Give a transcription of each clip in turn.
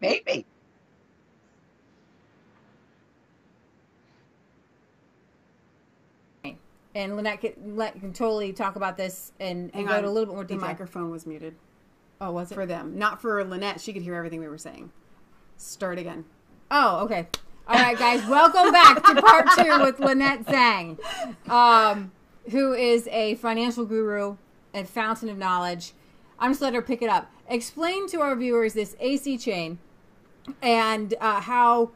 Maybe. And Lynette can totally talk about this and go to a little bit more detail. The microphone was muted. Oh, was it? For them. Not for Lynette. She could hear everything we were saying. Start again. Oh, okay. All right, guys. Welcome back to part 2 with Lynette Zang, who is a financial guru and fountain of knowledge. I'm just letting her pick it up. Explain to our viewers this AC chain and how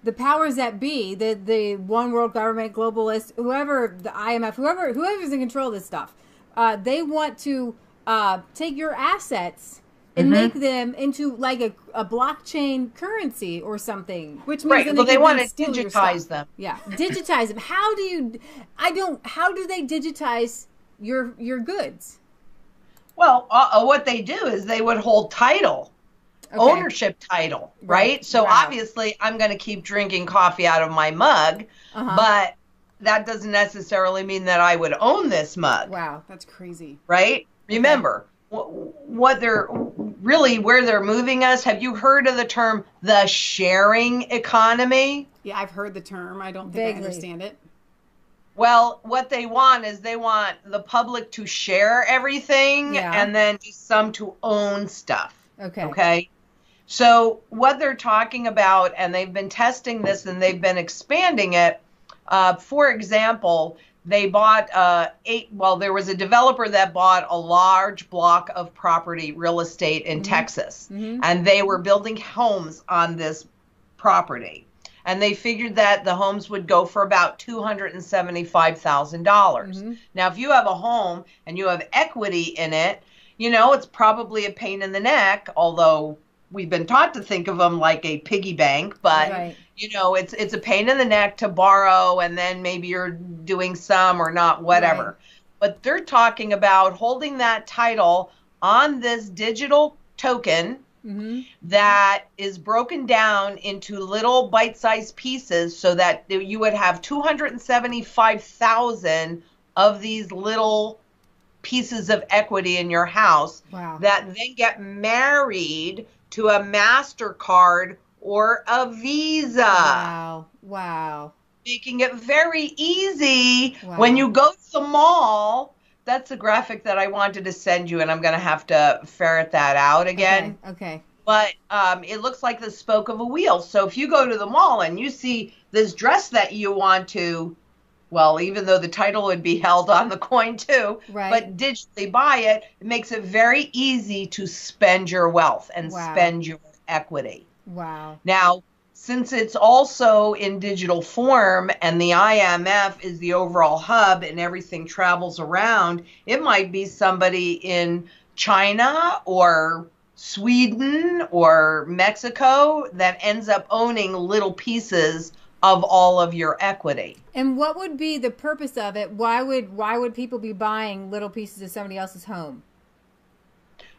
the powers that be, the one world government, globalists, whoever, the IMF, whoever's in control of this stuff, they want to take your assets and make them into like a blockchain currency or something. Which means well, they want to digitize them. Yeah, digitize them. How do they digitize your goods? Well, what they do is they would hold title. Okay. Ownership title, right? So obviously I'm going to keep drinking coffee out of my mug, but that doesn't necessarily mean that I would own this mug. Wow, that's crazy. Right? Remember, what they're really, where they're moving us, have you heard of the term the sharing economy? Yeah, I've heard the term. I don't think I understand it. Well, what they want is they want the public to share everything and then just some to own stuff. Okay. So what they're talking about, and they've been testing this and they've been expanding it. For example, they bought there was a developer that bought a large block of property, real estate in Texas, and they were building homes on this property. And they figured that the homes would go for about $275,000. Now, if you have a home and you have equity in it, you know, it's probably a pain in the neck, although we've been taught to think of them like a piggy bank, but you know, it's a pain in the neck to borrow and then maybe you're doing some or not, whatever. But they're talking about holding that title on this digital token that is broken down into little bite-sized pieces so that you would have 275,000 of these little pieces of equity in your house that then get married to a MasterCard or a Visa. Wow. Making it very easy when you go to the mall. That's a graphic that I wanted to send you, and I'm going to have to ferret that out again. Okay. But it looks like the spoke of a wheel. So if you go to the mall and you see this dress that you want to, well, even though the title would be held on the coin too, but digitally buy it, it makes it very easy to spend your wealth and spend your equity. Wow. Now, since it's also in digital form and the IMF is the overall hub and everything travels around, it might be somebody in China or Sweden or Mexico that ends up owning little pieces of all of your equity. And what would be the purpose of it? Why would people be buying little pieces of somebody else's home?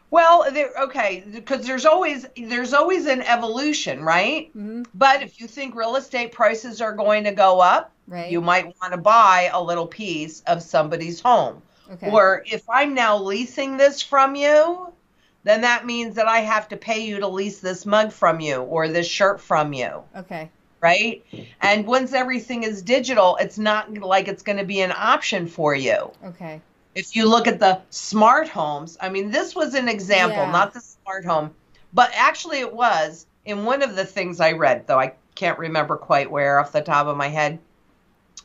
Well, because there's always an evolution, right? But if you think real estate prices are going to go up, you might want to buy a little piece of somebody's home. Or if I'm now leasing this from you, then that means that I have to pay you to lease this mug from you or this shirt from you. Right? And once everything is digital, it's not like it's going to be an option for you. If you look at the smart homes, I mean, this was an example, not the smart home, but actually it was in one of the things I read, though I can't remember quite where off the top of my head.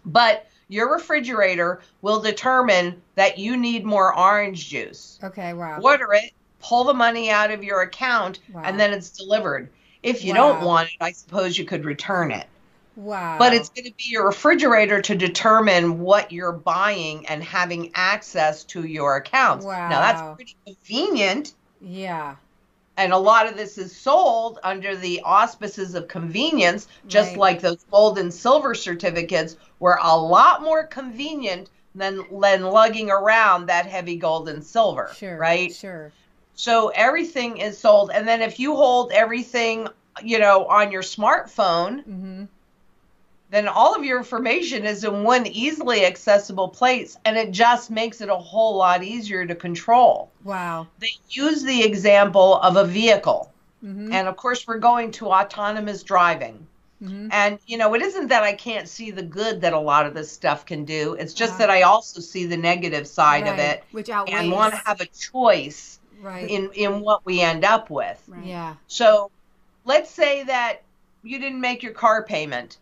But your refrigerator will determine that you need more orange juice. Order it, pull the money out of your account, and then it's delivered. If you don't want it, I suppose you could return it. But it's going to be your refrigerator to determine what you're buying and having access to your accounts. Now, that's pretty convenient. And a lot of this is sold under the auspices of convenience, just like those gold and silver certificates were a lot more convenient than lugging around that heavy gold and silver, right? So everything is sold. And then if you hold everything, on your smartphone, then all of your information is in one easily accessible place, and it just makes it a whole lot easier to control. Wow. They use the example of a vehicle. And of course, we're going to autonomous driving. And, it isn't that I can't see the good that a lot of this stuff can do. It's just that I also see the negative side of it, which outweighs, and want to have a choice in what we end up with. Right. Yeah. So let's say that you didn't make your car payment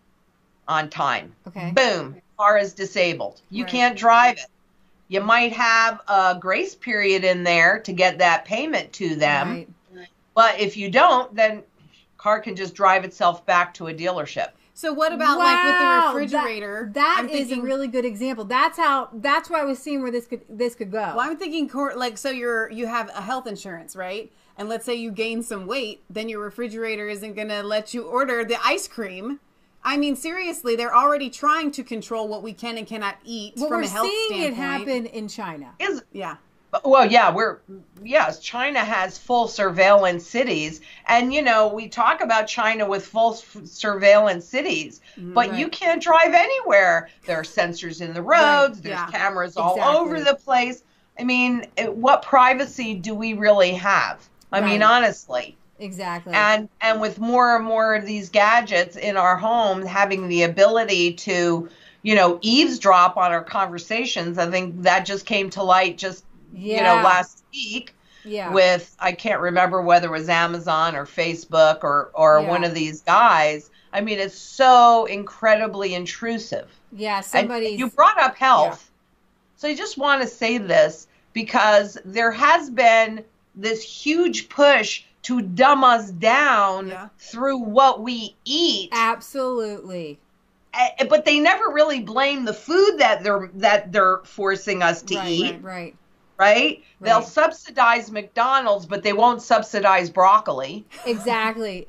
on time. Okay. Boom. Car is disabled. You can't drive it. You might have a grace period in there to get that payment to them. Right. But if you don't, then car can just drive itself back to a dealership. So what about like with the refrigerator? That is a really good example. That's why I was seeing where this could go. Well, I'm thinking so you have a health insurance, right? And let's say you gain some weight, then your refrigerator isn't going to let you order the ice cream. I mean, seriously, they're already trying to control what we can and cannot eat from a health standpoint. We're seeing it happen in China. Well, yeah, China has full surveillance cities. And, we talk about China with full surveillance cities, but you can't drive anywhere. There are sensors in the roads. There's cameras all over the place. I mean, what privacy do we really have? I mean, honestly. Exactly. And with more and more of these gadgets in our home, having the ability to, eavesdrop on our conversations, I think that just came to light last week with, I can't remember whether it was Amazon or Facebook or one of these guys. I mean, it's so incredibly intrusive. Yeah, you brought up health. So I just want to say this because there has been this huge push to dumb us down through what we eat. Absolutely. But they never really blame the food that they're forcing us to eat. Right? They'll subsidize McDonald's, but they won't subsidize broccoli. Exactly.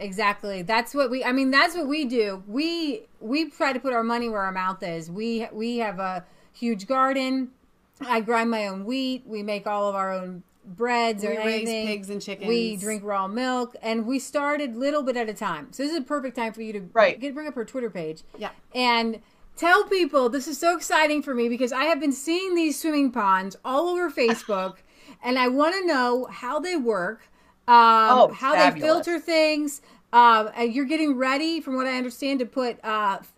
That's what we do. We try to put our money where our mouth is. We have a huge garden. I grind my own wheat. We make all of our own breads or anything. We raise pigs and chickens. We drink raw milk, and we started little bit at a time. So this is a perfect time for you to bring up her Twitter page. Yeah. And tell people, this is so exciting for me because I have been seeing these swimming ponds all over Facebook, and I want to know how they work, how fabulous. they filter things. You're getting ready, from what I understand, to put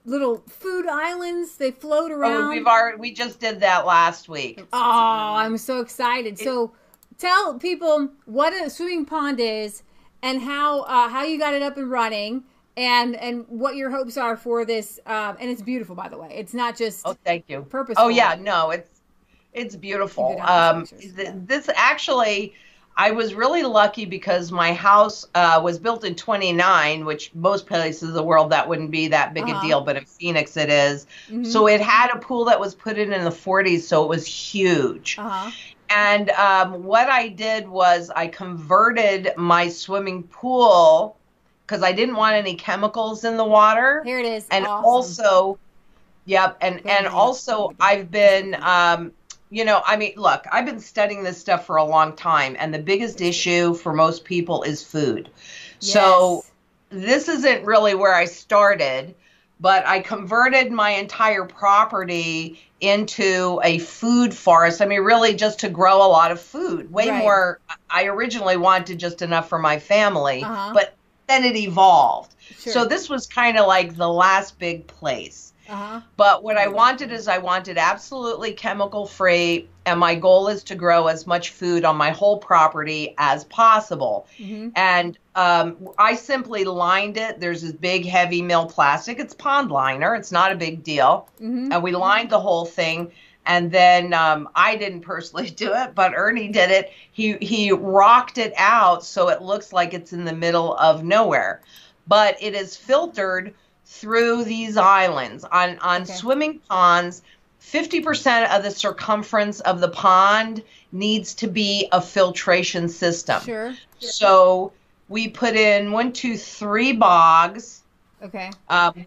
little food islands. They float around. We just did that last week. Oh, I'm so excited. So tell people what a swimming pond is and how you got it up and running. And what your hopes are for this, and it's beautiful, by the way. It's not just thank you. Purposeful. Oh yeah, no, it's beautiful. This actually, I was really lucky because my house was built in 29, which most places in the world that wouldn't be that big a deal, but in Phoenix it is. So it had a pool that was put in the 40s, so it was huge. And what I did was I converted my swimming pool because I didn't want any chemicals in the water. Here it is. And awesome. also, and also I've been, look, I've been studying this stuff for a long time, and the biggest issue for most people is food. Yes. So this isn't really where I started, but I converted my entire property into a food forest. I mean, really just to grow a lot of food, way more. I originally wanted just enough for my family, but then it evolved. Sure. So this was kind of like the last big place. But what I wanted is I wanted absolutely chemical free, and my goal is to grow as much food on my whole property as possible. And I simply lined it. There's this big heavy mill plastic. It's pond liner. It's not a big deal. And we lined the whole thing. And then I didn't personally do it, but Ernie did it. He rocked it out so it looks like it's in the middle of nowhere. But it is filtered through these islands. On swimming ponds, 50% of the circumference of the pond needs to be a filtration system. Sure. So we put in 1, 2, 3 bogs.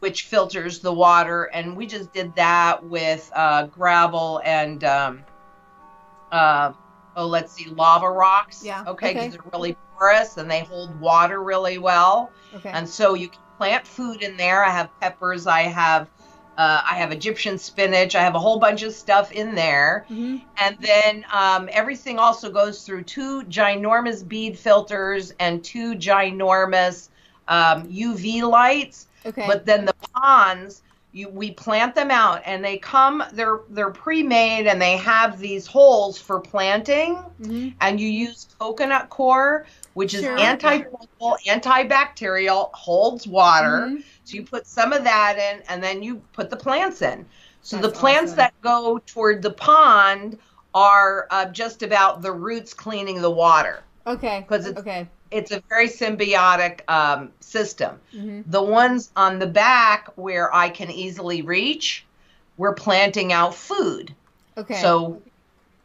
Which filters the water, and we just did that with gravel and Oh, let's see, lava rocks. Yeah. Okay, because they're really porous and they hold water really well. Okay. And so you can plant food in there. I have peppers. I have Egyptian spinach. I have a whole bunch of stuff in there. Mm-hmm. And then everything also goes through 2 ginormous bead filters and 2 ginormous UV lights. Okay. But then the ponds, we plant them out, and they're pre-made, and they have these holes for planting. Mm-hmm. And you use coconut coir, which is antifungal, antibacterial, holds water. Mm-hmm. So you put some of that in, and then you put the plants in. So That's the plants awesome. that go toward the pond are just about the roots cleaning the water. Okay. Because it's a very symbiotic system. Mm-hmm. The ones on the back where I can easily reach, we're planting out food. Okay. So,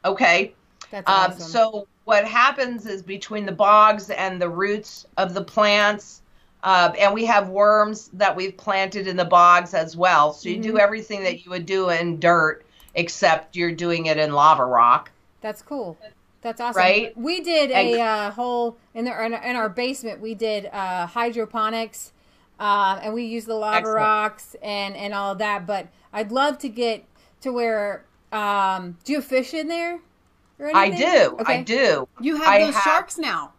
That's awesome. So what happens is between the bogs and the roots of the plants, and we have worms that we've planted in the bogs as well. So you do everything that you would do in dirt, except you're doing it in lava rock. That's cool. That's awesome. Right? We did a whole in our basement. We did hydroponics, and we used the lava rocks and all of that. But I'd love to get to where. Do you have fish in there? Or anything? I do. Okay. I do. You have those sharks now.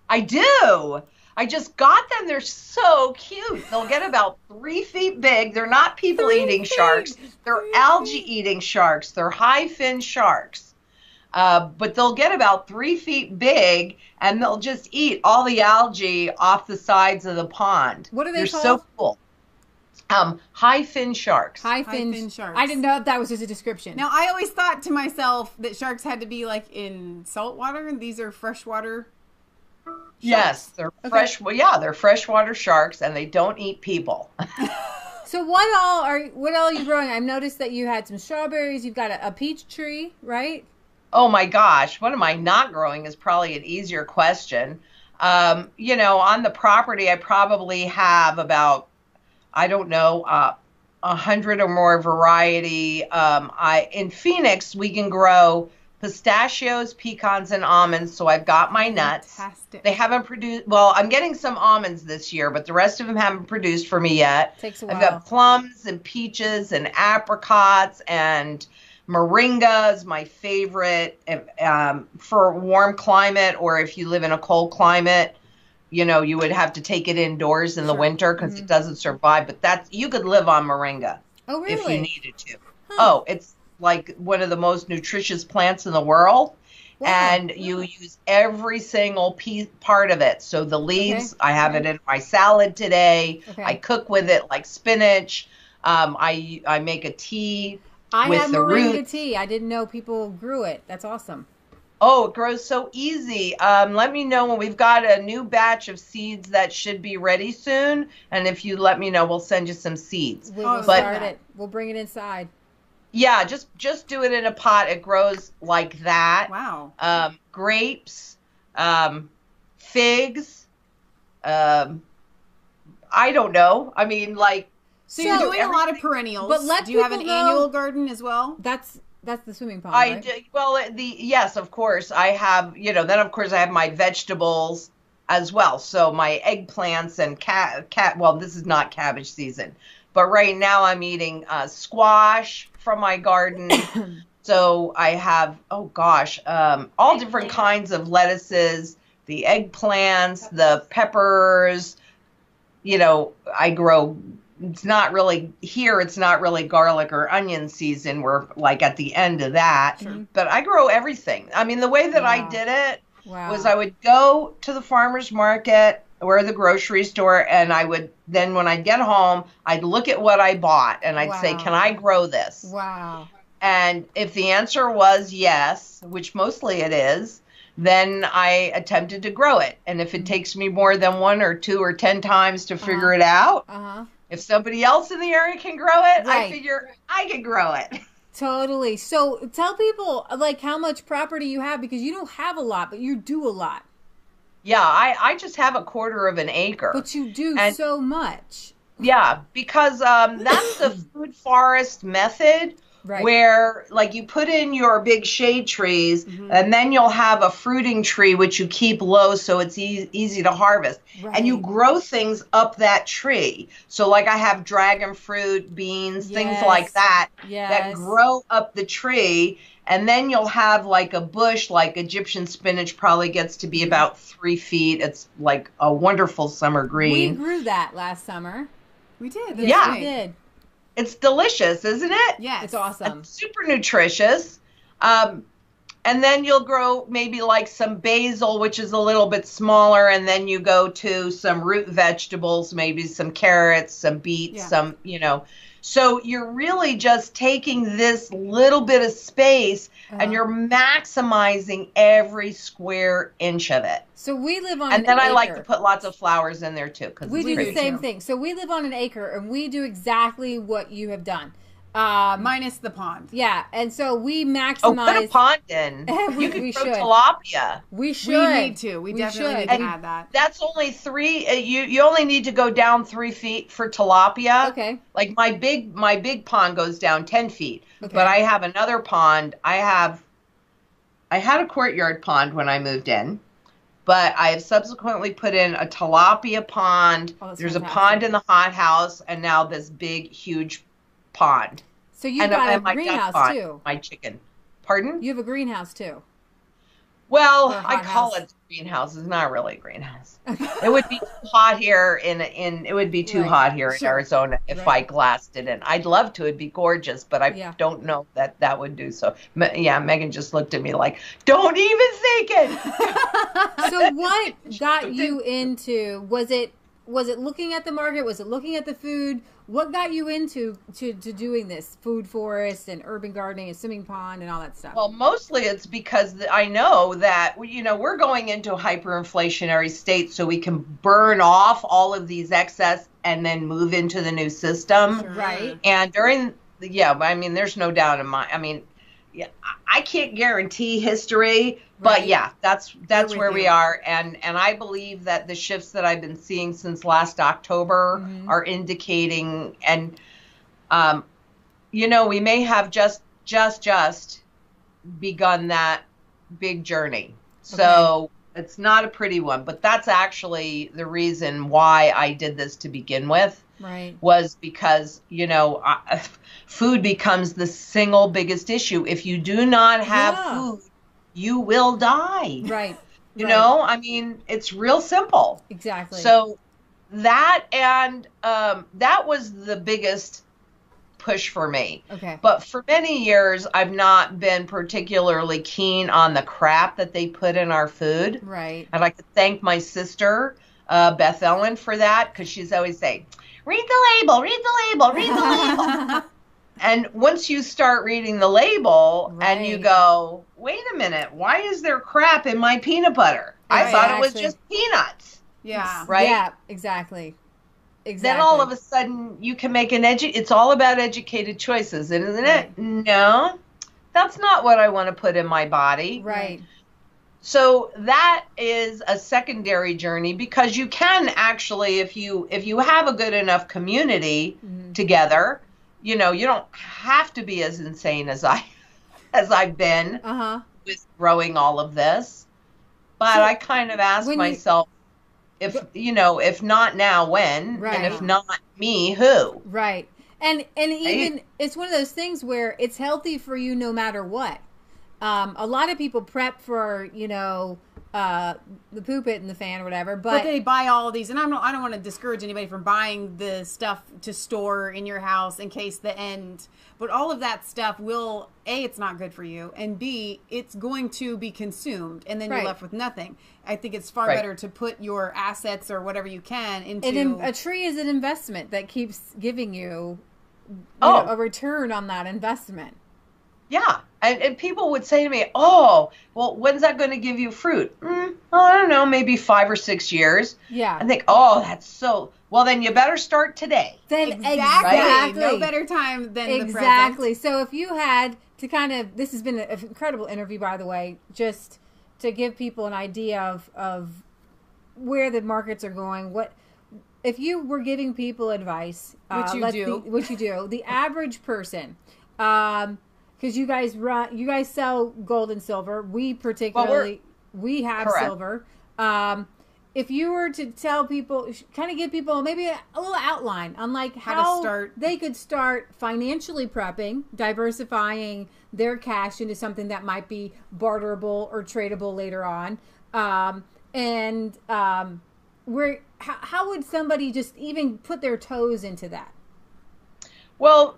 I do. I just got them. They're so cute. They'll get about 3 feet big. They're not people-eating sharks. They're algae-eating sharks. They're high fin sharks. But they'll get about 3 feet big, and they'll just eat all the algae off the sides of the pond. What are they called? They're so cool. High fin sharks. High fin sharks. I didn't know if that was just a description. Now, I always thought to myself that sharks had to be like in salt water, and these are freshwater sharks. Yes, they're fresh. Well, yeah, they're freshwater sharks, and they don't eat people. So what all are you growing? I've noticed that you had some strawberries. You've got a peach tree, right? Oh my gosh, what am I not growing is probably an easier question. On the property, I probably have about, 100 or more variety. In Phoenix, we can grow pistachios, pecans, and almonds. So I've got my nuts. Fantastic. They haven't produced. Well, I'm getting some almonds this year, but the rest of them haven't produced for me yet. Takes a while. I've got plums and peaches and apricots and moringa is my favorite for a warm climate, or if you live in a cold climate, you would have to take it indoors in the winter because it doesn't survive. But you could live on moringa if you needed to. Huh. Oh, it's like one of the most nutritious plants in the world. Wow. And you use every single part of it. So the leaves, I have it in my salad today. I cook with it like spinach. I make a tea. I have moringa tea. I didn't know people grew it. That's awesome. Oh, it grows so easy. Let me know when we've got a new batch of seeds that should be ready soon. And if you let me know, we'll send you some seeds. We'll start it. We'll bring it inside. Yeah, just do it in a pot. It grows like that. Wow. Grapes, figs. I don't know. I mean, like. So you're doing a lot of perennials. But do you have an annual garden as well? That's the swimming pond, right? I do. Well, yes, of course. I have, then of course I have my vegetables as well. So my eggplants and well, this is not cabbage season, but right now I'm eating squash from my garden. So I have, all different kinds of lettuces, the eggplants, the peppers. I grow. It's not really garlic or onion season. We're like at the end of that. Sure. But I grow everything. I mean, the way that I did it was I would go to the farmer's market or the grocery store, and I would then when I'd get home, I'd look at what I bought and I'd say, can I grow this? Wow. And if the answer was yes, which mostly it is, then I attempted to grow it. And if it takes me more than 1 or 2 or 10 times to figure it out, if somebody else in the area can grow it, I figure I can grow it. Totally. So tell people like how much property you have, because you don't have a lot, but you do a lot. Yeah, I just have 1/4 of an acre. But you do so much. Yeah, because that's the food forest method, where like you put in your big shade trees and then you'll have a fruiting tree which you keep low so it's easy to harvest. And you grow things up that tree. So like I have dragon fruit, beans, things like that that grow up the tree. And then you'll have like a bush, like Egyptian spinach probably gets to be about 3 feet. It's like a wonderful summer green. We grew that last summer. We did. Yeah, we did. It's delicious, isn't it? Yeah, it's awesome. It's super nutritious. And then you'll grow maybe like some basil, which is a little bit smaller. And then you go to some root vegetables, maybe some carrots, some beets, some, So you're really just taking this little bit of space and you're maximizing every square inch of it. So we live on and an then acre. I like to put lots of flowers in there too. We do the same thing. So we live on an acre and we do exactly what you have done. Minus the pond. Yeah, and so we maximize. Put a pond in. You could grow tilapia. We should. We need to. We definitely need to add that. That's only 3. You only need to go down 3 feet for tilapia. Okay. Like my big pond goes down 10 feet. Okay. But I have another pond. I had a courtyard pond when I moved in. But I have subsequently put in a tilapia pond. There's fantastic. A pond in the hothouse, and now this big, huge pond. So you've got a greenhouse too. My chicken. Pardon? You have a greenhouse too. Well, I call it a greenhouse. It's not really a greenhouse. It would be too hot here it would be too hot here in Arizona if I glassed it in. I'd love to. It'd be gorgeous, but I don't know that would do so. Yeah, Megan just looked at me like, don't even think it. So what got you into, was it looking at the market? Was it looking at the food? What got you into to doing this food forest and urban gardening and swimming pond and all that stuff? Well, mostly it's because I know that, we're going into a hyperinflationary state so we can burn off all of these excess and then move into the new system. Sure. Right. And there's no doubt in I can't guarantee history, but that's where we are. And I believe that the shifts that I've been seeing since last October are indicating, and, we may have just begun that big journey. So it's not a pretty one, but that's actually the reason why I did this to begin with. Right. Was because, food becomes the single biggest issue. If you do not have food, you will die. Right. It's real simple. Exactly. So that that was the biggest push for me. Okay. But for many years, I've not been particularly keen on the crap that they put in our food. Right. I'd like to thank my sister, Beth Ellen, for that, because she's always saying, read the label, read the label, read the label. And once you start reading the label and you go, wait a minute, why is there crap in my peanut butter? I thought it was just peanuts. Yeah. Right? Yeah, exactly. Then all of a sudden you can make it's all about educated choices, isn't it? No, that's not what I want to put in my body. Right. So that is a secondary journey, because you can actually, if you have a good enough community together, you don't have to be as insane as I've been with growing all of this. But I kind of ask myself, if not now, when? Right. And if not me, who? Right. And even it's one of those things where it's healthy for you no matter what. A lot of people prep for, the poop it in the fan or whatever, but they buy all of these, and I don't want to discourage anybody from buying the stuff to store in your house in case the end. But all of that stuff will, A, it's not good for you, and B, it's going to be consumed, and then you're left with nothing. I think it's far better to put your assets or whatever you can into a tree is an investment that keeps giving you a return on that investment. Yeah. And people would say to me, oh, well, when's that going to give you fruit? I don't know, maybe 5 or 6 years. Yeah. I think, oh, that's so, well, then you better start today. Then exactly. No better time than the present. So if you had to this has been an incredible interview, by the way, just to give people an idea of where the markets are going. If you were giving people advice, which you do, the average person, Because you guys sell gold and silver. We particularly, we have correct. silver. If you were to tell people, kind of give people maybe a little outline on like how they could start financially prepping, diversifying their cash into something that might be barterable or tradable later on, how would somebody just even put their toes into that? Well,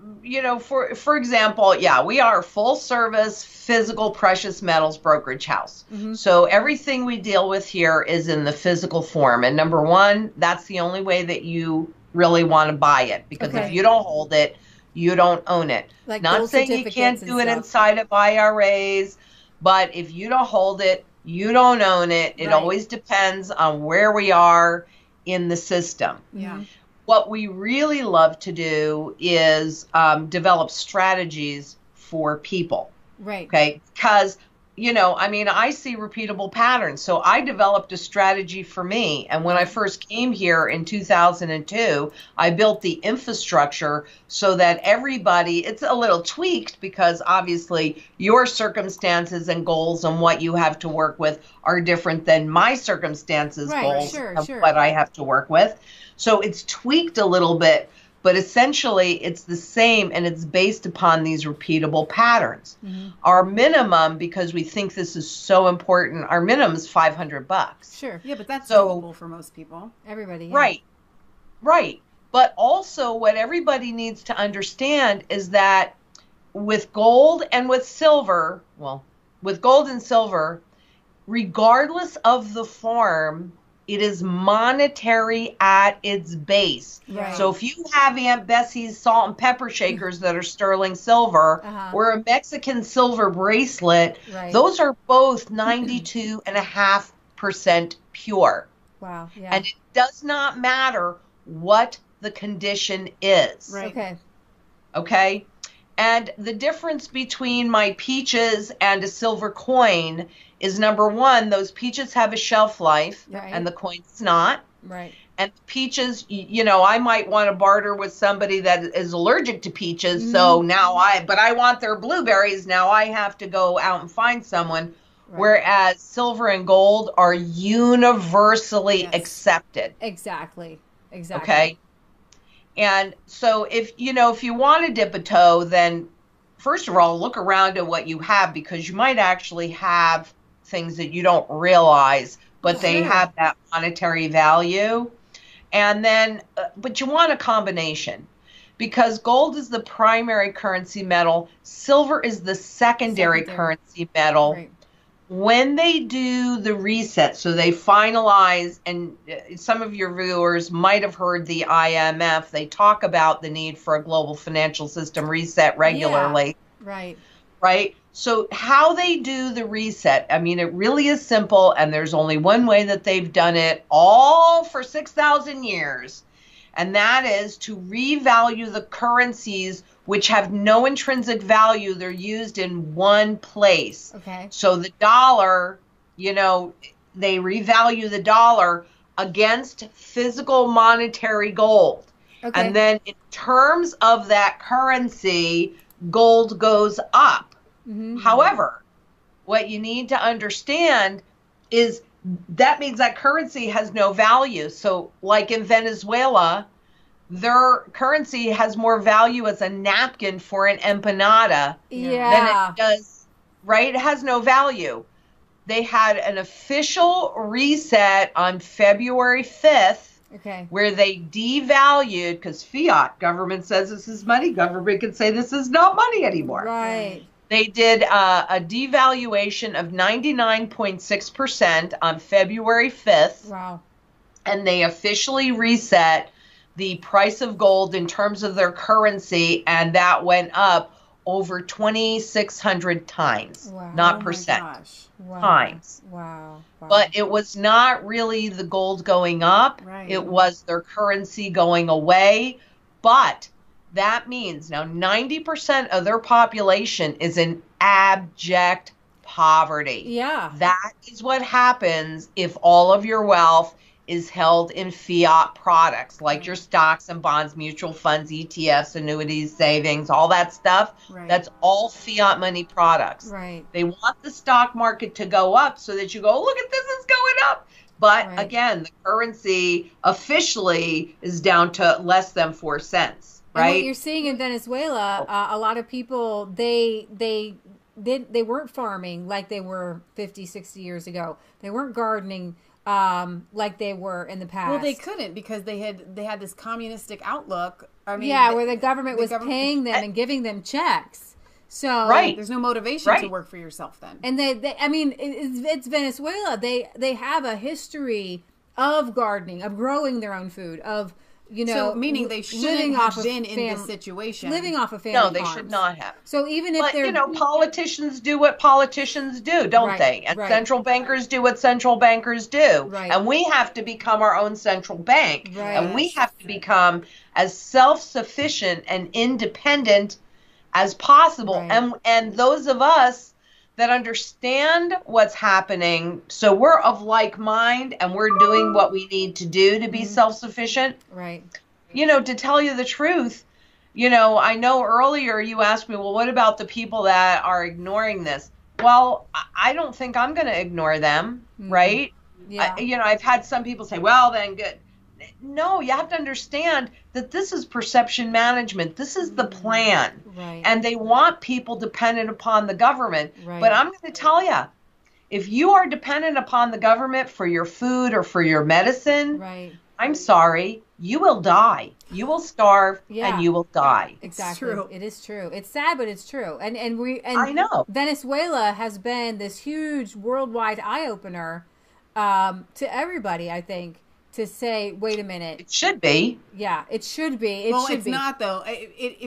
for example, we are a full service physical precious metals brokerage house. So everything we deal with here is in the physical form. And number one, that's the only way that you really want to buy it, because if you don't hold it, you don't own it. Like not saying you can't do it inside of IRAs, but if you don't hold it, you don't own it. It always depends on where we are in the system. Yeah. What we really love to do is develop strategies for people. Right. Okay. Because, I see repeatable patterns. So I developed a strategy for me. And when I first came here in 2002, I built the infrastructure so that everybody, it's a little tweaked because obviously your circumstances and goals and what you have to work with are different than my circumstances, goals, and what I have to work with. So it's tweaked a little bit, but essentially it's the same, and it's based upon these repeatable patterns. Our minimum, because we think this is so important, our minimum is $500. Sure. Yeah, but that's doable for most people. Everybody. Yeah. Right. But also what everybody needs to understand is that with gold and with silver, regardless of the form, it is monetary at its base. Right. So if you have Aunt Bessie's salt and pepper shakers that are sterling silver, or a Mexican silver bracelet, those are both 92.5% pure. Wow. Yeah. And it does not matter what the condition is. Right. Okay? And the difference between my peaches and a silver coin is, number one, those peaches have a shelf life, and the coin's not. Right. And peaches, I might want to barter with somebody that is allergic to peaches. So now I want their blueberries. Now I have to go out and find someone. Right. Whereas silver and gold are universally accepted. Exactly. Okay. And so if you want to dip a toe, then first of all, look around at what you have, because you might actually have things that you don't realize, but they have that monetary value. And then, but you want a combination, because gold is the primary currency metal. Silver is the secondary currency metal. Right. When they do the reset, so they finalize, and some of your viewers might have heard the IMF, they talk about the need for a global financial system reset regularly. Yeah. Right? So how they do the reset, it really is simple, and there's only one way that they've done it all for 6,000 years, and that is to revalue the currencies which have no intrinsic value. They're used in one place. Okay. So the dollar, they revalue the dollar against physical monetary gold. Okay. And then in terms of that currency, gold goes up. However, what you need to understand is that means that currency has no value. So like in Venezuela, their currency has more value as a napkin for an empanada than it does, right? It has no value. They had an official reset on February 5th, where they devalued, because fiat government says this is money. Government can say this is not money anymore. Right. They did a devaluation of 99.6% on February 5th. Wow. And they officially reset the price of gold in terms of their currency, and that went up over 2,600 times. Wow. Not percent. Wow. Times. Wow. But it was not really the gold going up. Right. It was their currency going away. But that means now 90% of their population is in abject poverty. Yeah. That is what happens if all of your wealth is held in fiat products, like your stocks and bonds, mutual funds, ETFs, annuities, savings, all that stuff. Right. That's all fiat money products. Right. They want the stock market to go up so that you go, look at this, it's going up. But again, the currency officially is down to less than 4 cents. Right. And what you're seeing in Venezuela, a lot of people, they weren't farming like they were 50, 60 years ago. They weren't gardening like they were in the past. Well, they couldn't because they had this communistic outlook. I mean, where the government was paying them and giving them checks. So there's no motivation to work for yourself then. And it's Venezuela. They have a history of gardening, of growing their own food, of so meaning they shouldn't have been in this situation. Living off of family No, they farms. should not have. So even if they're... politicians do what politicians do, don't they? And central bankers do what central bankers do. Right. And we have to become our own central bank. Right. And we have to become as self-sufficient and independent as possible. Right. And those of us that understand what's happening, so we're of like mind and we're doing what we need to do to be self-sufficient. Right. To tell you the truth, I know earlier you asked me, well, what about the people that are ignoring this? Well, I don't think I'm going to ignore them, right? Yeah. I've had some people say, well, then good. No, you have to understand that this is perception management. This is the plan. Right. And they want people dependent upon the government. Right. But I'm going to tell you, if you are dependent upon the government for your food or for your medicine, I'm sorry, you will die. You will starve and you will die. Exactly. It's true. It is true. It's sad, but it's true. And I know. Venezuela has been this huge worldwide eye-opener to everybody, I think. To say, wait a minute. It should be. Yeah, it should be. It's not though.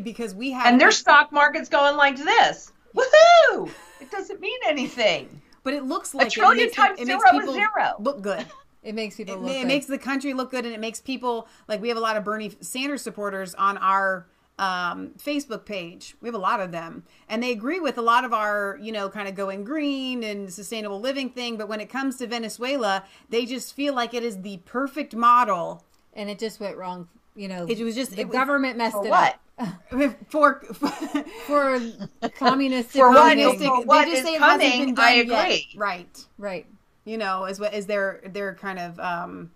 Because we have. And their stock market's going like this. Woohoo! It doesn't mean anything. But it looks like $1 trillion times zero is zero. Look good. It makes people look good. It makes the country look good, and it makes people like we have a lot of Bernie Sanders supporters on our Facebook page. We have a lot of them, and they agree with a lot of our, kind of going green and sustainable living thing. But when it comes to Venezuela, they just feel like it is the perfect model, and it just went wrong. It was just the government messed it up. For communist. For what they just is say it coming, hasn't been done I agree. Yet. Right. Is their kind of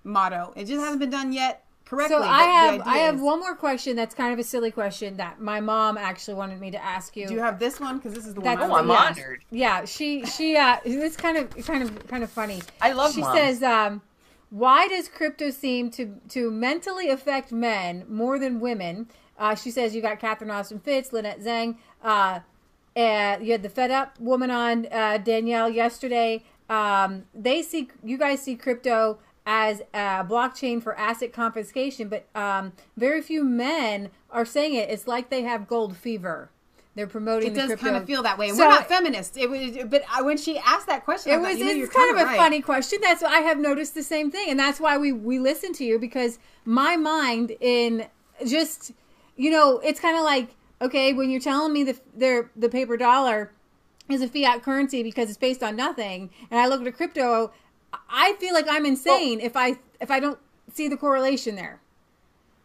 motto. It just hasn't been done yet. Correctly. So I have one more question that's kind of a silly question that my mom actually wanted me to ask you. Do you have this one? Because this is the one. I'm honored. Yeah, she it's kind of funny. I love. She says, why does crypto seem to mentally affect men more than women? She says you got Catherine Austin Fitz, LYNETTE Zang. You had the Fed Up woman on, Danielle, yesterday. You guys see crypto as a blockchain for asset confiscation, but very few men are saying it. It's like they have gold fever. They're promoting the crypto. It does kind of feel that way. And we're not feminists. But when she asked that question, it's kind of a funny question. That's why I have noticed the same thing. And that's why we listen to you, because my mind in just, it's kind of like, okay, when you're telling me the paper dollar is a fiat currency because it's based on nothing, and I look at a crypto, I feel like I'm insane if I don't see the correlation there.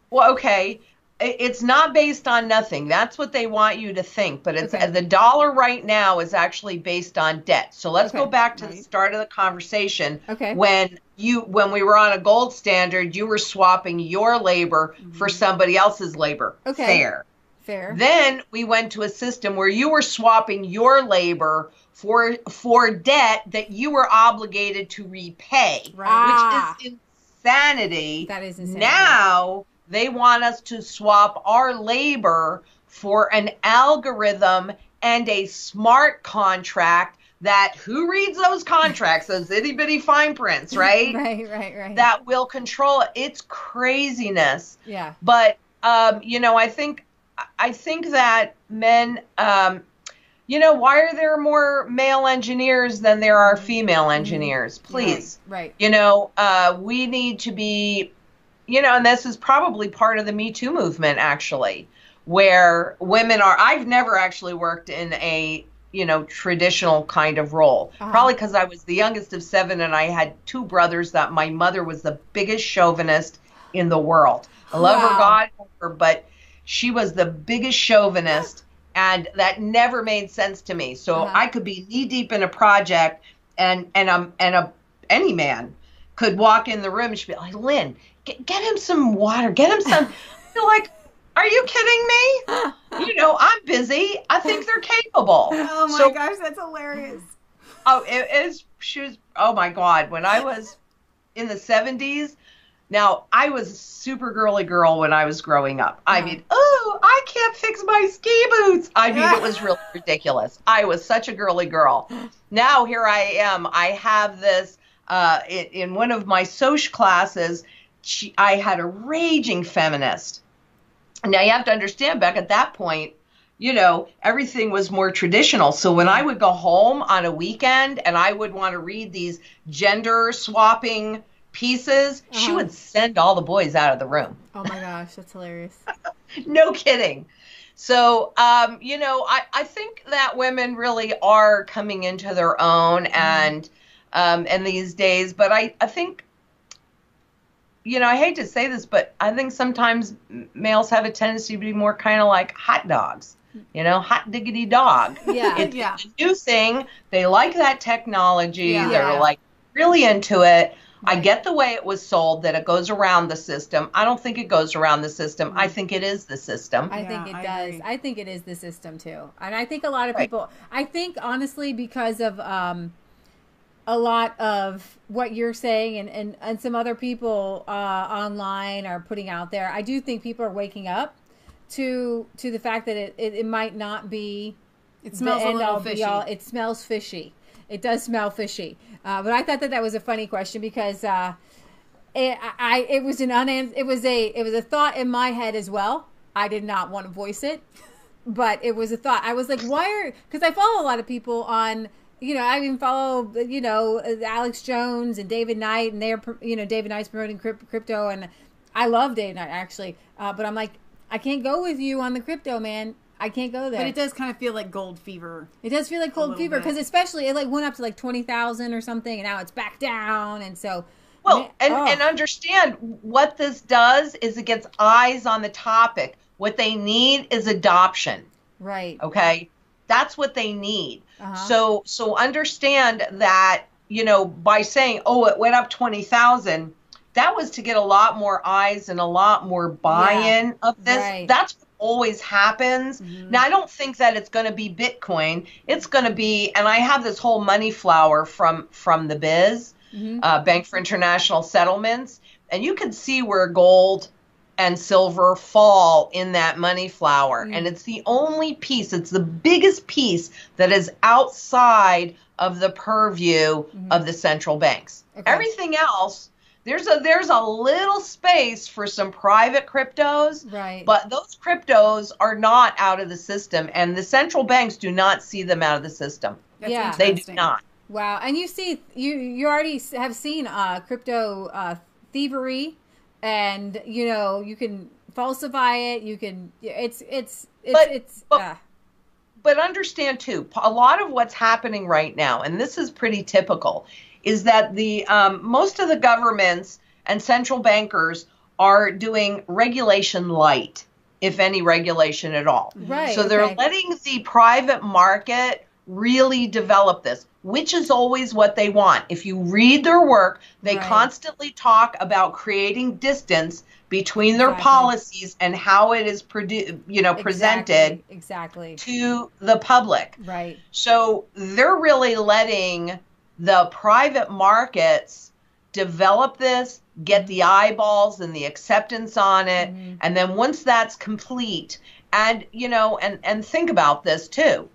Well, okay. It's not based on nothing. That's what they want you to think. But it's the dollar right now is actually based on debt. So let's go back to the start of the conversation. Okay. When we were on a gold standard, you were swapping your labor for somebody else's labor. Okay. Fair. Then we went to a system where you were swapping your labor for debt that you were obligated to repay, which is insanity. That is insanity. Now they want us to swap our labor for an algorithm and a smart contract that who reads those contracts, those itty bitty fine prints, right? Right. That will control it. It's craziness. Yeah. But, I think that men, why are there more male engineers than there are female engineers? Please. Right. We need to be, and this is probably part of the Me Too movement, actually, where women are, I've never actually worked in a traditional kind of role. Probably because I was the youngest of 7 and I had 2 brothers that my mother was the biggest chauvinist in the world. I love her, God, but she was the biggest chauvinist, and that never made sense to me. So I could be knee deep in a project, and any man could walk in the room and she'd be like, Lynn, get him some water, get him some. You're like, are you kidding me? I'm busy. I think they're capable. Oh my gosh, that's hilarious. Oh, oh my God. When I was in the 70s, now I was a super girly girl when I was growing up. I mean, I can't fix my ski boots. I mean, it was really ridiculous. I was such a girly girl. Now here I am. I have this, in one of my social classes, I had a raging feminist. Now you have to understand, back at that point, everything was more traditional. So when I would go home on a weekend and I would want to read these gender swapping pieces, she would send all the boys out of the room. Oh my gosh, that's hilarious. No kidding. So, I think that women really are coming into their own and these days, but I think, I hate to say this, but I think sometimes males have a tendency to be more kind of like hot dogs, hot diggity dog. Yeah. It's a new thing. They like that technology. Yeah. They're like really into it. I get the way it was sold, that it goes around the system. I don't think it goes around the system. I think it is the system. I think it does. Agree. I think it is the system too. And I think a lot of people, I think honestly, because of a lot of what you're saying and some other people online are putting out there, I do think people are waking up to the fact that it might not be. It smells a little fishy. It smells fishy. It does smell fishy. But I thought that was a funny question because it was a thought in my head as well. I did not want to voice it, but it was a thought. I was like, because I follow a lot of people on, I even follow, Alex Jones and David Knight, and they're, David Knight's promoting crypto, and I love David Knight actually. But I'm like, I can't go with you on the crypto, man. I can't go there. But it does kind of feel like gold fever. It does feel like gold fever because especially it went up to 20,000 or something, and now it's back down, and so. Well, and understand what this does is it gets eyes on the topic. What they need is adoption. Right. Okay, that's what they need. So understand that by saying it went up 20,000, that was to get a lot more eyes and a lot more buy-in of this. Right. That's always happens. Now, I don't think that it's going to be Bitcoin. It's going to be, and I have this whole money flower from the biz, Bank for International Settlements, and you can see where gold and silver fall in that money flower. And it's the only piece, it's the biggest piece that is outside of the purview of the central banks. Okay. Everything else, there's a little space for some private cryptos, right? But those cryptos are not out of the system, and the central banks do not see them out of the system. That's they do not. Wow, and you already have seen crypto thievery, and you can falsify it. You can But understand too, a lot of what's happening right now, and this is pretty typical, is that the most of the governments and central bankers are doing regulation light, if any regulation at all. Right. So they're letting the private market really develop this, which is always what they want. If you read their work, they constantly talk about creating distance between their policies and how it is presented to the public. Right. So they're really letting the private markets develop this, get the eyeballs and the acceptance on it, and then once that's complete, and and think about this too.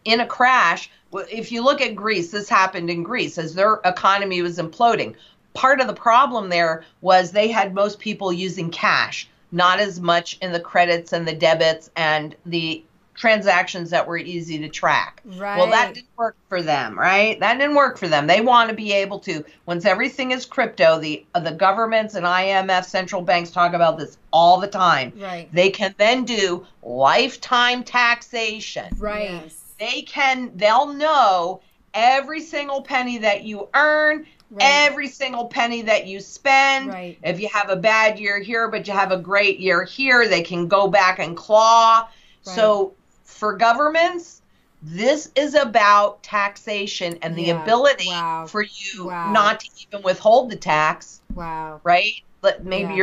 In a crash, if you look at Greece, this happened in Greece as their economy was imploding. Part of the problem there was they had most people using cash, not as much in the credits and the debits and the transactions that were easy to track. Right. Well, that didn't work for them, right? That didn't work for them. They want to be able to, once everything is crypto, the governments and IMF central banks talk about this all the time. Right. They can then do lifetime taxation. Right. Yes. they'll know every single penny that you earn, every single penny that you spend. Right. If you have a bad year here, but you have a great year here, they can go back and claw. Right. So for governments, this is about taxation and the ability for you not to even withhold the tax. Wow. Right? But maybe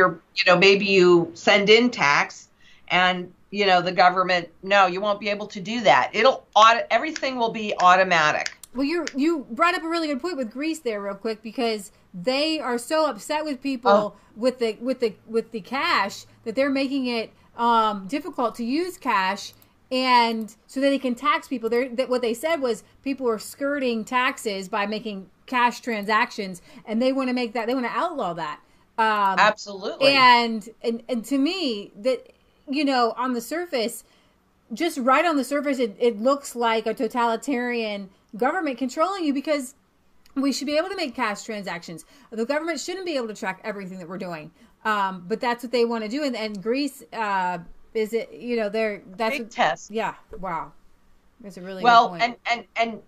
maybe you send in tax and the government, no, you won't be able to do that. Everything will be automatic. Well, you brought up a really good point with Greece there, real quick, because they are so upset with people with the cash that they're making it difficult to use cash, and so that they can tax people. What they said was people are skirting taxes by making cash transactions, and they want to make that. They want to outlaw that. Absolutely. And to me, that on the surface, just right on the surface, it looks like a totalitarian government controlling you, because we should be able to make cash transactions. The government shouldn't be able to track everything that we're doing. But that's what they want to do. And Greece, that's big test. Yeah. Wow. That's a really good point. And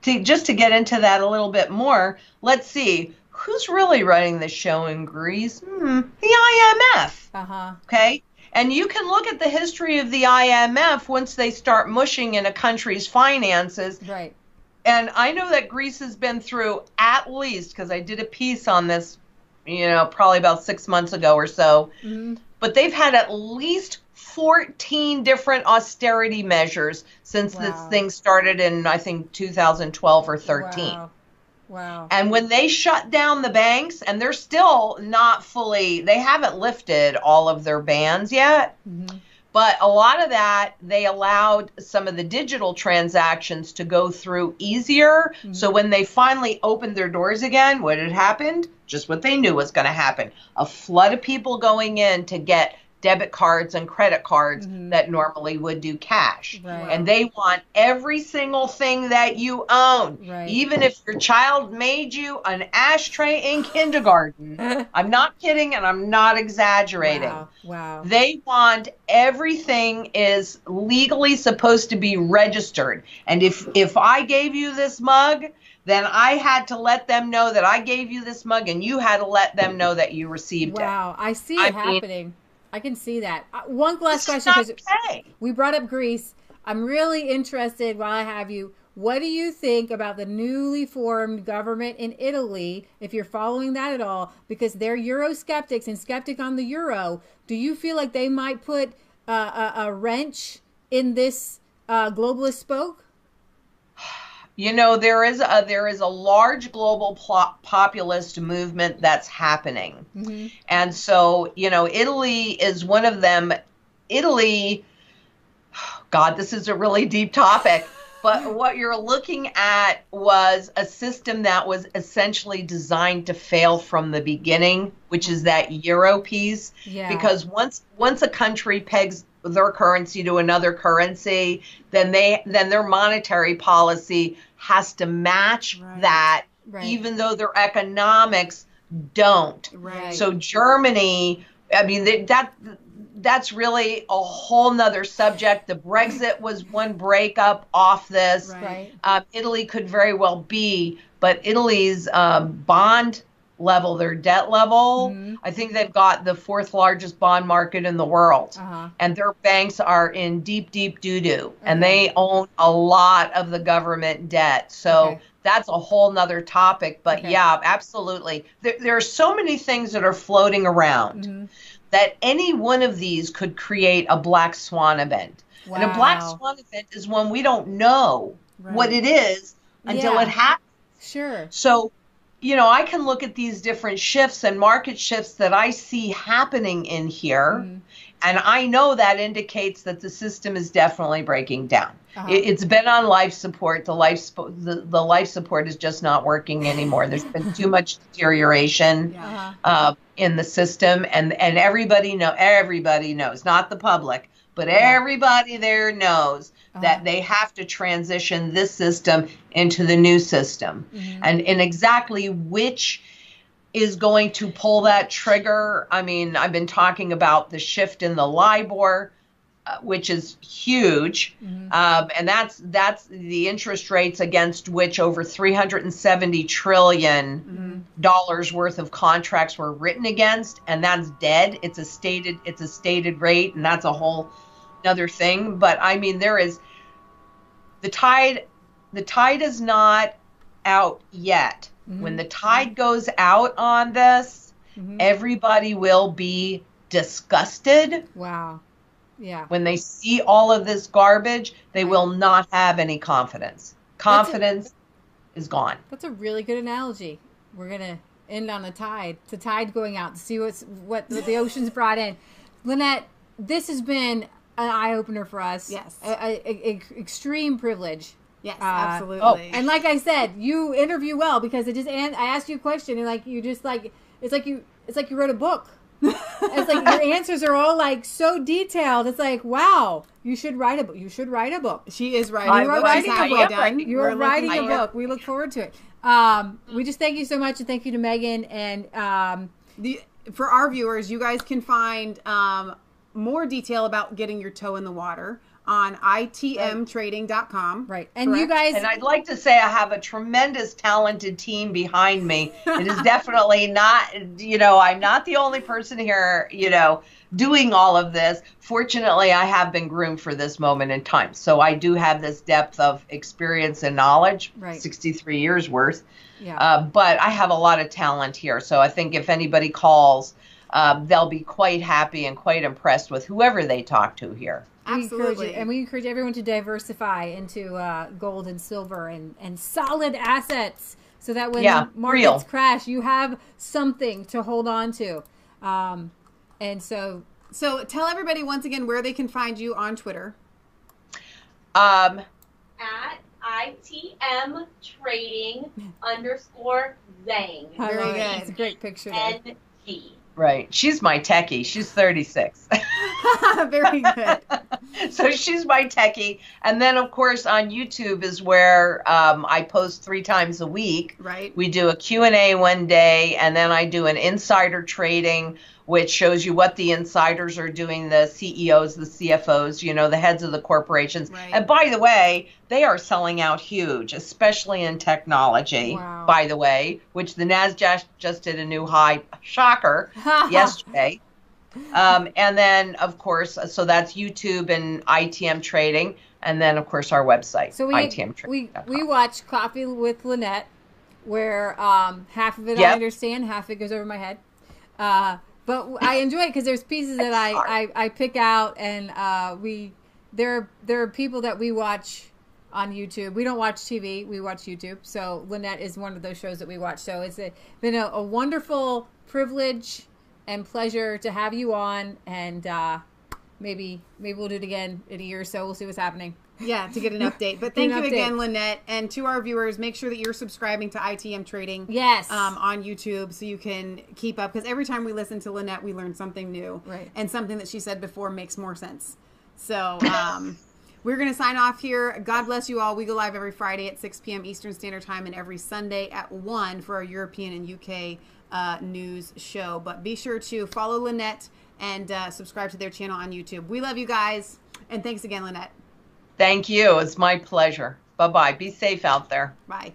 just to get into that a little bit more, let's see who's really running the show in Greece. The IMF. Okay. And you can look at the history of the IMF once they start mushing in a country's finances. Right. And I know that Greece has been through, at least, because I did a piece on this, probably about 6 months ago or so. Mm-hmm. But they've had at least 14 different austerity measures since this thing started in, I think, 2012 or 13. Wow. And when they shut down the banks, and they're still not fully, they haven't lifted all of their bans yet, but a lot of that, they allowed some of the digital transactions to go through easier. So when they finally opened their doors again, what had happened? Just what they knew was going to happen. A flood of people going in to get debit cards and credit cards that normally would do cash. Right. And they want every single thing that you own. Right. Even if your child made you an ashtray in kindergarten. I'm not kidding, and I'm not exaggerating. Wow. They want everything is legally supposed to be registered. And if I gave you this mug, then I had to let them know that I gave you this mug, and you had to let them know that you received it. Wow, I see it happening. I can see that. One last question, because we brought up Greece. I'm really interested, while I have you, what do you think about the newly formed government in Italy, if you're following that at all? Because they're Eurosceptics and skeptic on the euro. Do you feel like they might put a wrench in this globalist spoke? There is a large global populist movement that's happening. And so, Italy is one of them. Italy, God, this is a really deep topic, but what you're looking at was a system that was essentially designed to fail from the beginning, which is that euro piece. Yeah. Because once a country pegs their currency to another currency, then their monetary policy has to match that, even though their economics don't. Right. So Germany, I mean, that's really a whole nother subject. The Brexit was one breakup off this. Right. Italy could very well be, but Italy's bond level, their debt level, I think they've got the 4th largest bond market in the world. And their banks are in deep doo-doo. And they own a lot of the government debt. So that's a whole nother topic. But yeah, absolutely. There are so many things that are floating around that any one of these could create a black swan event. Wow. And a black swan event is when we don't know what it is until it happens. Sure. So, I can look at these different shifts and market shifts that I see happening in here, and I know that indicates that the system is definitely breaking down. It's been on life support. The life support is just not working anymore. There's been too much deterioration in the system, and everybody knows, not the public, but everybody there knows that they have to transition this system into the new system. And exactly which is going to pull that trigger. I mean, I've been talking about the shift in the LIBOR. which is huge. And that's the interest rates against which over $370 trillion worth of contracts were written against, and that's dead. It's a stated rate, and that's a whole another thing. But I mean, there is the tide is not out yet. When the tide goes out on this, everybody will be disgusted. Wow. Yeah. When they see all of this garbage, they will not have any confidence. Confidence is gone. That's a really good analogy. We're going to end on the tide. The tide going out to see what the ocean's brought in. Lynette, this has been an eye-opener for us. Yes. Extreme privilege. Yes, absolutely. And like I said, you interview well because I asked you a question and it's like you wrote a book. It's like your answers are all like so detailed. It's like, wow, you should write a book. You should write a book. She is writing. You are writing a book. You are writing a book. We look forward to it. We just thank you so much, and thank you to Megan. And for our viewers, you guys can find more detail about getting your toe in the water on ITMTrading.com. Right. And you guys... And I'd like to say I have a tremendous talented team behind me. It is definitely not, I'm not the only person here, doing all of this. Fortunately, I have been groomed for this moment in time. So I do have this depth of experience and knowledge, 63 years worth. Yeah. But I have a lot of talent here. So I think if anybody calls, they'll be quite happy and quite impressed with whoever they talk to here. Absolutely. We encourage everyone to diversify into gold and silver and solid assets so that when the markets crash, you have something to hold on to. And so tell everybody once again where they can find you on Twitter. At ITM Trading _Zang. Very good. It's a great picture there. NG. Right. She's my techie. She's 36. Very good. So she's my techie. And then, of course, on YouTube is where I post 3 times a week. Right. We do a Q&A one day, and then I do an insider trading, which shows you what the insiders are doing, the CEOs, the CFOs, the heads of the corporations. Right. And by the way, they are selling out huge, especially in technology, by the way, which the NASDAQ just did a new high, shocker, yesterday. And then, of course, so that's YouTube and ITM Trading. And then, of course, our website, ITM Trading. We watch Coffee with Lynette, where half of it I understand, half of it goes over my head. But I enjoy it because there's pieces that I pick out, and there are people that we watch on YouTube. We don't watch TV, we watch YouTube. So Lynette is one of those shows that we watch. So it's been a wonderful privilege and pleasure to have you on, and maybe we'll do it again in a year or so. We'll see what's happening. Yeah, to get an update. But thank you again, Lynette. And to our viewers, make sure that you're subscribing to ITM Trading on YouTube so you can keep up. Because every time we listen to Lynette, we learn something new. Right. And something that she said before makes more sense. So we're going to sign off here. God bless you all. We go live every Friday at 6 p.m. Eastern Standard Time and every Sunday at 1 for our European and UK news show. But be sure to follow Lynette and subscribe to their channel on YouTube. We love you guys. And thanks again, Lynette. Thank you. It's my pleasure. Bye-bye. Be safe out there. Bye.